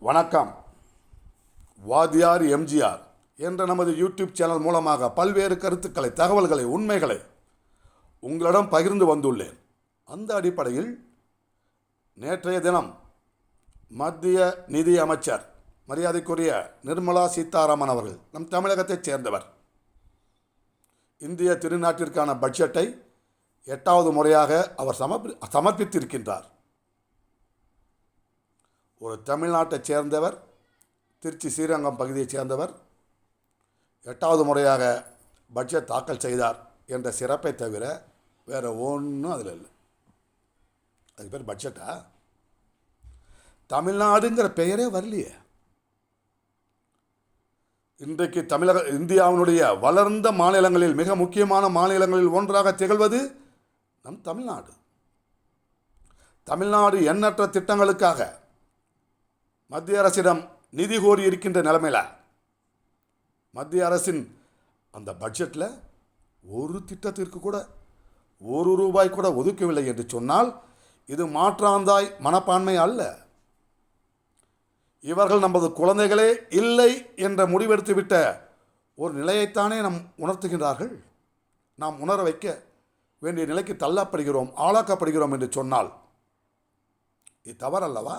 வணக்கம். வாதியார் எம்ஜிஆர் என்ற நமது யூடியூப் சேனல் மூலமாக பல்வேறு கருத்துக்களை, தகவல்களை, உண்மைகளை உங்களிடம் பகிர்ந்து வந்துள்ளேன். அந்த அடிப்படையில் நேற்றைய தினம் மத்திய நிதி அமைச்சர் மரியாதைக்குரிய நிர்மலா சீதாராமன் அவர்கள், நம் தமிழகத்தைச் சேர்ந்தவர், இந்திய திருநாட்டிற்கான பட்ஜெட்டை 8வது முறையாக அவர் சமர்ப்பித்திருக்கின்றார். ஒரு தமிழ்நாட்டைச் சேர்ந்தவர், திருச்சி ஸ்ரீரங்கம் பகுதியைச் சேர்ந்தவர் 8வது முறையாக பட்ஜெட் தாக்கல் செய்தார் என்ற சிறப்பை தவிர வேறு ஒன்றும் அதில் இல்லை. அதுக்கு பேர் பட்ஜெட்டா? தமிழ்நாடுங்கிற பெயரே வரலையே. இன்றைக்கு இந்தியாவினுடைய வளர்ந்த மாநிலங்களில், மிக முக்கியமான மாநிலங்களில் ஒன்றாக திகழ்வது நம் தமிழ்நாடு. தமிழ்நாடு எண்ணற்ற திட்டங்களுக்காக மத்திய அரசிடம் நிதி கோரி இருக்கின்ற நிலைமையில் மத்திய அரசின் அந்த பட்ஜெட்டில் ஒரு திட்டத்திற்கு கூட ₹1 கூட ஒதுக்கவில்லை என்று சொன்னால் இது மாற்றாந்தாய் மனப்பான்மை அல்ல. இவர்கள் நமது குழந்தைகளே இல்லை என்ற முடிவெடுத்துவிட்ட ஒரு நிலையைத்தானே நாம் உணர்த்துகின்றார்கள். நாம் உணர வைக்க வேண்டிய நிலைக்கு தள்ளப்படுகிறோம், ஆளாக்கப்படுகிறோம் என்று சொன்னால் இது தவறல்லவா?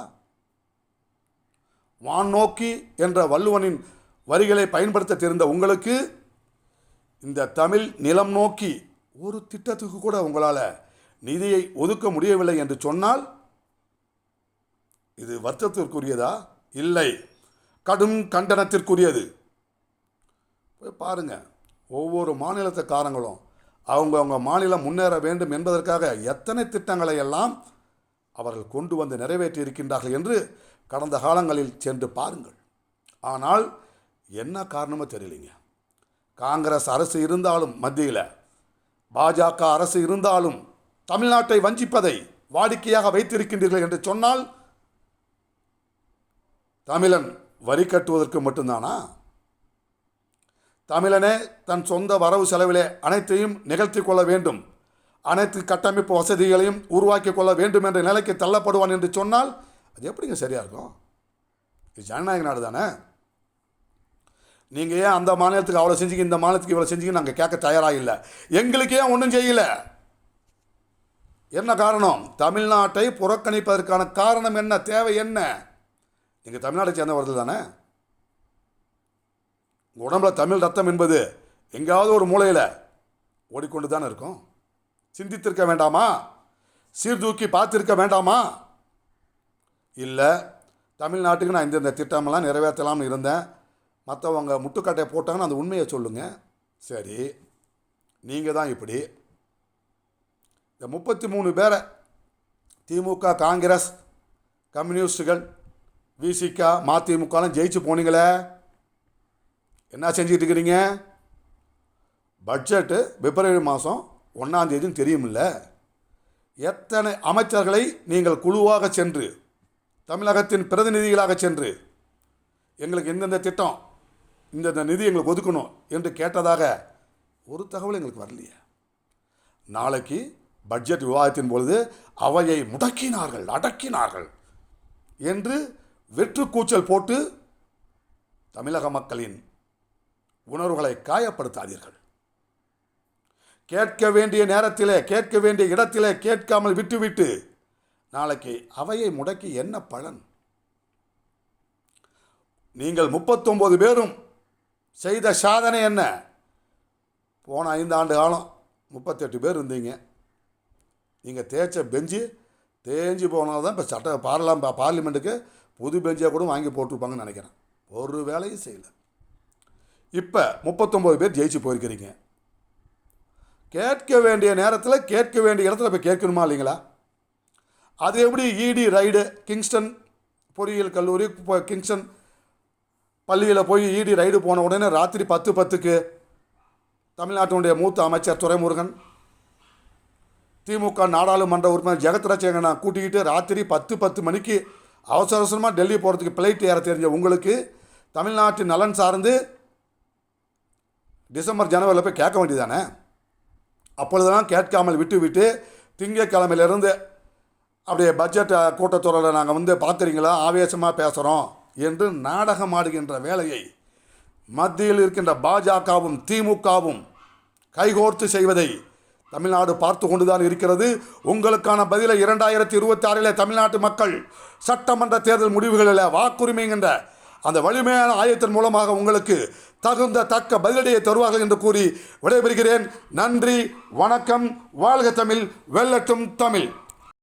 வானோக்கி என்ற வள்ளுவனின் வரிகளை பயன்படுத்த தெரிந்த உங்களுக்கு இந்த தமிழ் நிலம் நோக்கி ஒரு திட்டத்துக்கு கூட உங்களால் நிதியை ஒதுக்க முடியவில்லை என்று சொன்னால் இது வருத்தத்திற்குரியதா? இல்லை, கடும் கண்டனத்திற்குரியது. போய் பாருங்கள், ஒவ்வொரு மாநிலத்துக்காரங்களும் அவங்கவுங்க மாநிலம் முன்னேற வேண்டும் என்பதற்காக எத்தனை திட்டங்களை எல்லாம் அவர்கள் கொண்டு வந்து நிறைவேற்றி இருக்கின்றார்கள் என்று கடந்த காலங்களில் சென்று பாருங்கள். ஆனால் என்ன காரணமோ தெரியலைங்க. காங்கிரஸ் அரசு இருந்தாலும், மத்தியில் பாஜக அரசு இருந்தாலும் தமிழ்நாட்டை வஞ்சிப்பதை வாடிக்கையாக வைத்திருக்கின்றீர்கள் என்று சொன்னால் தமிழன் வரி கட்டுவதற்கு மட்டும்தானா? தமிழனே தன் சொந்த வரவு செலவிலே அனைத்தையும் நிகழ்த்தி கொள்ள வேண்டும், அனைத்து கட்டமைப்பு வசதிகளையும் உருவாக்கி கொள்ள வேண்டும் என்ற நிலைக்கு தள்ளப்படுவான் என்று சொன்னால் அது எப்படிங்க சரியாக இருக்கும்? இது ஜனநாயக நாடு தானே. நீங்கள் ஏன் அந்த மாநிலத்துக்கு அவ்வளோ செஞ்சீங்க, இந்த மாநிலத்துக்கு இவ்வளோ செஞ்சீங்க நாங்கள் கேட்க தயாராக இல்லை. எங்களுக்கு ஏன் ஒன்றும் செய்யலை? என்ன காரணம்? தமிழ்நாட்டை புறக்கணிப்பதற்கான காரணம் என்ன? தேவை என்ன? நீங்கள் தமிழ்நாட்டை சேர்ந்தவர்கள் தானே. உங்கள் உடம்புல தமிழ் ரத்தம் என்பது எங்கேயாவது ஒரு மூலையில் ஓடிக்கொண்டு தானே இருக்கும். சிந்தித்திருக்க வேண்டாமா? சீர்தூக்கி பார்த்திருக்க வேண்டாமா? இல்லை, தமிழ்நாட்டுக்கு நான் இந்த திட்டமெல்லாம் நிறைவேற்றலாம்னு இருந்தேன், மற்றவங்க முட்டுக்கட்டையை போட்டாங்கன்னு அந்த உண்மையை சொல்லுங்கள். சரி, நீங்கள் தான் இப்படி இந்த 33 பேரை திமுக, காங்கிரஸ், கம்யூனிஸ்டுகள், விசிக, மதிமுகலாம் ஜெயிச்சு போனீங்களே, என்ன செஞ்சுட்டு இருக்கிறீங்க? பட்ஜெட்டு பிப்ரவரி மாதம் 1ஆம் தேதின்னு தெரியுமில்ல. எத்தனை அமைச்சர்களை நீங்கள் குழுவாக சென்று, தமிழகத்தின் பிரதிநிதிகளாக சென்று எங்களுக்கு எந்தெந்த திட்டம், இந்த நிதி எங்களுக்கு ஒதுக்கணும் என்று கேட்டதாக ஒரு தகவல் எங்களுக்கு வரலையே. நாளைக்கு பட்ஜெட் விவாதத்தின் பொழுது அவையை முடக்கினார்கள், அடக்கினார்கள் என்று வெற்றுக்கூச்சல் போட்டு தமிழக மக்களின் உணர்வுகளை காயப்படுத்தாதீர்கள். கேட்க வேண்டிய நேரத்திலே, கேட்க வேண்டிய இடத்திலே கேட்காமல் விட்டுவிட்டு நாளைக்கு அவையை முடக்கி என்ன பலன்? நீங்கள் 39 பேரும் செய்த சாதனை என்ன? போன 5 ஆண்டு காலம் 38 பேர் இருந்தீங்க. நீங்கள் தேய்ச்ச பெஞ்சு தேஞ்சு போனால் தான் இப்போ பார்லிமெண்ட்டுக்கு புது பெஞ்சியாக கூட வாங்கி போட்டிருப்பாங்கன்னு நினைக்கிறேன். ஒரு வேலையும் செய்யலை. இப்போ 39 பேர் ஜெயிச்சு போயிருக்கிறீங்க. கேட்க வேண்டிய நேரத்தில் கேட்க வேண்டிய இடத்துல போய் கேட்கணுமா இல்லைங்களா? அது எப்படி இடி ரைடு? கிங்ஸ்டன் பொறியியல் கல்லூரி, கிங்ஸ்டன் பள்ளியில் போய் இடி ரைடு போன உடனே ராத்திரி 10:10க்கு தமிழ்நாட்டினுடைய மூத்த அமைச்சர் துரைமுருகன், திமுக நாடாளுமன்ற உறுப்பினர் ஜெகத்ரட்சகனை கூட்டிக்கிட்டு ராத்திரி 10 மணிக்கு அவசர அவசரமாக டெல்லி போகிறதுக்கு பிளைட் ஏற தெரிஞ்ச உங்களுக்கு தமிழ்நாட்டின் நலன் சார்ந்து டிசம்பர் ஜனவரியில் போய் கேட்க வேண்டியதானே? அப்பொழுதெல்லாம் கேட்காமல் விட்டு திங்கட்கிழமையிலேருந்து அப்படியே பட்ஜெட் கூட்டத்தொடரில் நாங்கள் பார்க்குறீங்களா, ஆவேசமாக பேசுகிறோம் என்று நாடகமாடுகின்ற வேலையை மத்தியில் இருக்கின்ற பாஜகவும் திமுகவும் கைகோர்த்து செய்வதை தமிழ்நாடு பார்த்து கொண்டுதான் இருக்கிறது. உங்களுக்கான பதிலை 2026 தமிழ்நாட்டு மக்கள் சட்டமன்ற தேர்தல் முடிவுகளில் வாக்குரிமைங்கின்ற அந்த வலிமையான ஆயத்தின் மூலமாக உங்களுக்கு தகுந்த தக்க பதிலடியை தருவார்கள் என்று கூறி விடைபெறுகிறேன். நன்றி, வணக்கம், வாழ்க தமிழ், வெல்லட்டும் தமிழ்.